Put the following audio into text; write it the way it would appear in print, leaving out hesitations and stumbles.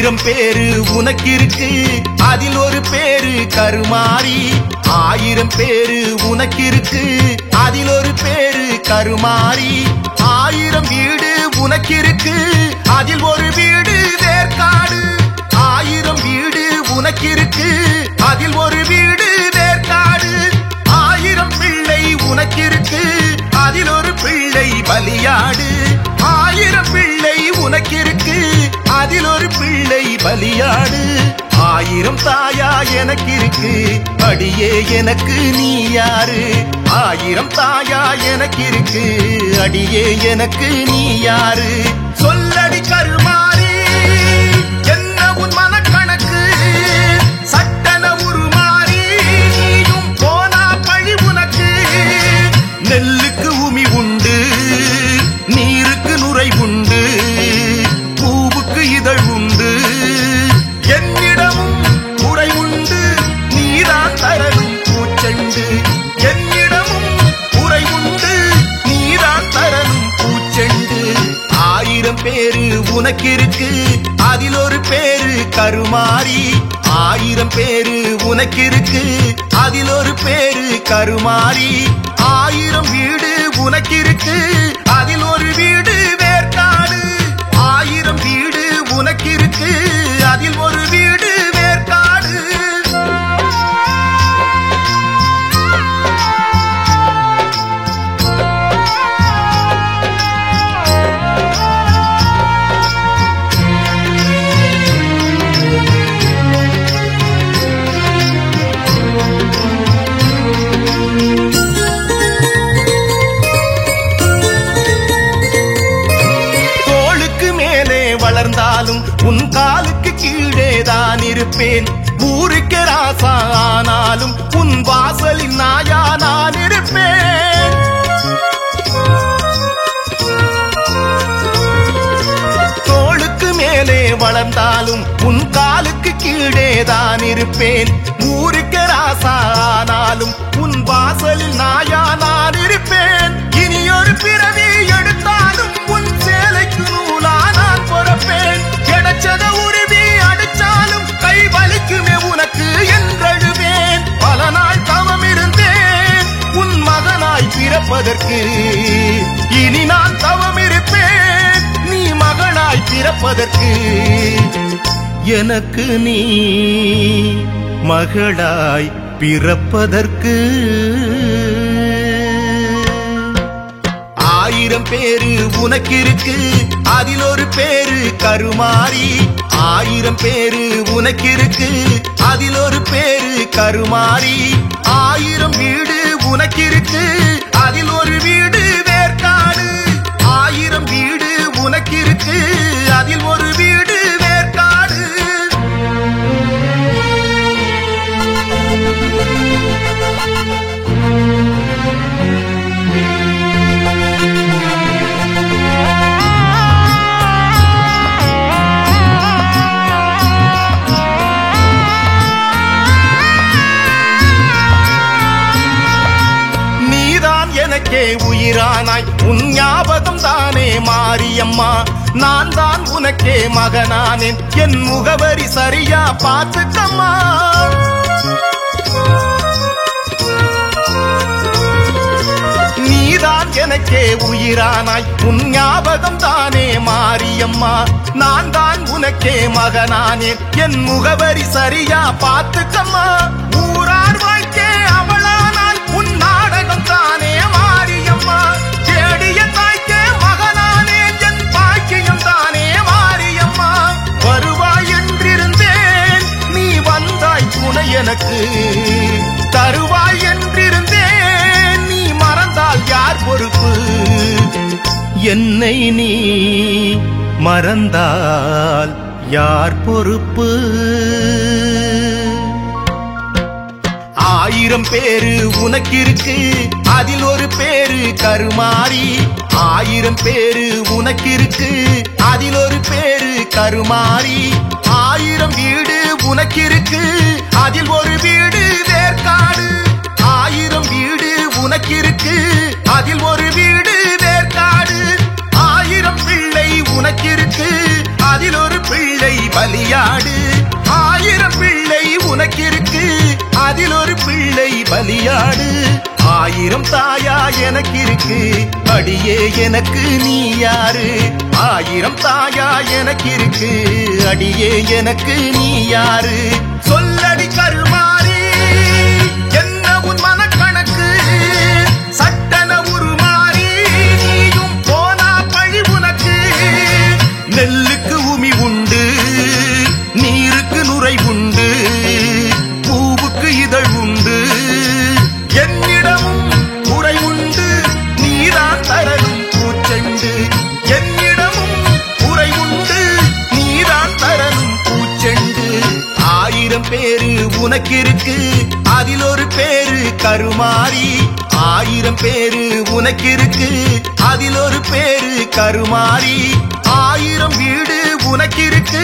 ஆயிரம் பேரு உனக்கிருக்கு, அதில் ஒரு பேரு கருமாறி. ஆயிரம் பேரு உனக்கிருக்கு, அதில் ஒரு பேரு கருமாறி. ஆயிரம் வீடு உனக்கிருக்கு, அதில் ஒரு வீடு வேர்க்காடு. ஆயிரம் வீடு உனக்கிருக்கு, அதில் ஒரு வீடு வேர்க்காடு. ஆயிரம் பிள்ளை உனக்கிருக்கு, அதில் ஒரு பிள்ளை பலியாடு. ஆயிரம் பிள்ளை உனக்கிருக்கு, அதில் ஒரு பிள்ளை பலியாடு. ஆயிரம் தாயா எனக்கிருக்கு, அடியே எனக்கு நீ யாரு? ஆயிரம் தாயா எனக்கிருக்கு, அடியே எனக்கு நீ யாரு? சொல்லடி கருமாறி, என்ன உன் மனக்கணக்கு? சட்டன உருமாறி நீயும் போனா பழி உனக்கு. நெல்லுக்கு உமி உண்டு, நீருக்கு நுரை உண்டு, பூவுக்கு இதழ் உண்டு, என்னிடமும் குறை உண்டு. நீதான் தரணும் பூச்செண்டு, என்னிடமும் குறை உண்டு, நீதான் தரணும் பூச்செண்டு. ஆயிரம் பேரு உனக்கிருக்கு, அதில் ஒரு பேரு கருமாறி. ஆயிரம் பேரு உனக்கிருக்கு, அதில் ஒரு பேரு கருமாறி. ஆயிரம் வீடு உனக்கிருக்கு, அதில் ஒரு வீடு வேர்க்காடு. ஆயிரம் வீடு உனக்கிருக்கு, அதில் ஒரு வீடு வேர்க்காடு. வளர்ந்தாலும் உன் காலுக்கு கீழேதான் இருப்பேன். ஊருக்கு ராசா ஆனாலும் உன் வாசலின் நாயா நான் இருப்பேன். தோளுக்கு மேலே வளர்ந்தாலும் உன் காலுக்கு கீழேதான் இருப்பேன். ஊருக்கு ராசா ஆனாலும் உன் வாசலில் நாயா நான் இருப்பேன். இனியொரு பிறவி எடுத்தாலும் உன் சேலைக்கு நூலா நான் பொறப்பேன். கிடைச்சத உருவி அடிச்சாலும் கை வலிக்குமே உனக்கு என்றழுவேன். பல நாள் தவம் இருந்தேன் உன் மகனாய் பிறப்பதற்கு, இனி நான் தவம் இருப்பேன் நீ மகனாய் பிறப்பதற்கு. எனக்கு நீ மகளாய் பிறப்பதற்கு. ஆயிரம் பேரு உனக்கிருக்கு, அதில் ஒரு பேரு கருமாறி. ஆயிரம் பேரு உனக்கிருக்கு, அதில் ஒரு பேரு கருமாறி. ஆயிரம் வீடு உனக்கிருக்கு, அதில் ஒரு வீடு வேர்க்காடு. ஆயிரம் வீடு உனக்கிருக்கு, அதில் ஒரு வீடு வேர்க்காடு. எனக்கே உயிரானாய், உன் ஞாபகம் தானே மாரியம்மா. நான் தான் உனக்கே மகனானேன், என் முகவரி சரியா பார்த்துக்கம்மா. நீதான் எனக்கே உயிரானாய், உன் ஞாபகம் தானே மாரியம்மா. நான் தான் உனக்கே மகனானேன், என் முகவரி சரியா பார்த்துக்கம்மா. ஊரார் வாழ்க்கை அவளானால் உன் நாடகம் தானே மாரியம்மா. தேடிய தாய்க்கே மகனானேன், என் பாக்கியம் தானே மாரியம்மா. வருவாய் என்றிருந்தேன், நீ வந்தாய் துணை எனக்கு. தருவாய் என்றிருந்தேன், நீ மறந்தால் யார் பொறுப்பு? என்னை நீ மறந்தால் யார் பொறுப்பு? ஆயிரம் பேரு உனக்கிருக்கு, அதில் ஒரு பேரு கருமாறி. ஆயிரம் பேரு உனக்கிருக்கு, அதில் ஒரு பேரு கருமாறி. ஆயிரம் வீடு உனக்கிருக்கு, அதில் ஒரு வீடு வேர்க்காடு. ஆயிரம் வீடு உனக்கிருக்கு, அதில் ஒரு வீடு வேர்க்காடு. ஆயிரம் பிள்ளை உனக்கிருக்கு, அதில் ஒரு பிள்ளை பலியா. விளையாடு. 1000 பிள்ளை உனக்கிருக்கு, அதில் ஒரு பிள்ளை பலியாடு. 1000 தாயா எனக்கிருக்கு, அடியே எனக்கு நீ யாரு? 1000 தாயா எனக்கிருக்கு, அடியே எனக்கு நீ யாரு? சொல்லடி கருமாறி என்ன உன் மனக்கணக்கு? சட்டன உருமாறி நீயும் போனா பழி உனக்கு. நெல்லுக்கு உமி உண்டு, நீருக்கு நுரை உண்டு, பூவுக்கு இதழ் உண்டு, என்னிடமும் குறை உண்டு, நீதான் தரணும் பூச்செண்டு. என்னிடமும் குறை உண்டு, நீதான் தரணும் பூச்செண்டு. 1000 பேரு உனக்கிருக்கு, அதில் ஒரு பேரு கருமாறி. 1000 பேரு உனக்கிருக்கு, அதில் ஒரு பேரு கருமாறி. 1000 வீடு உனக்கிருக்கு,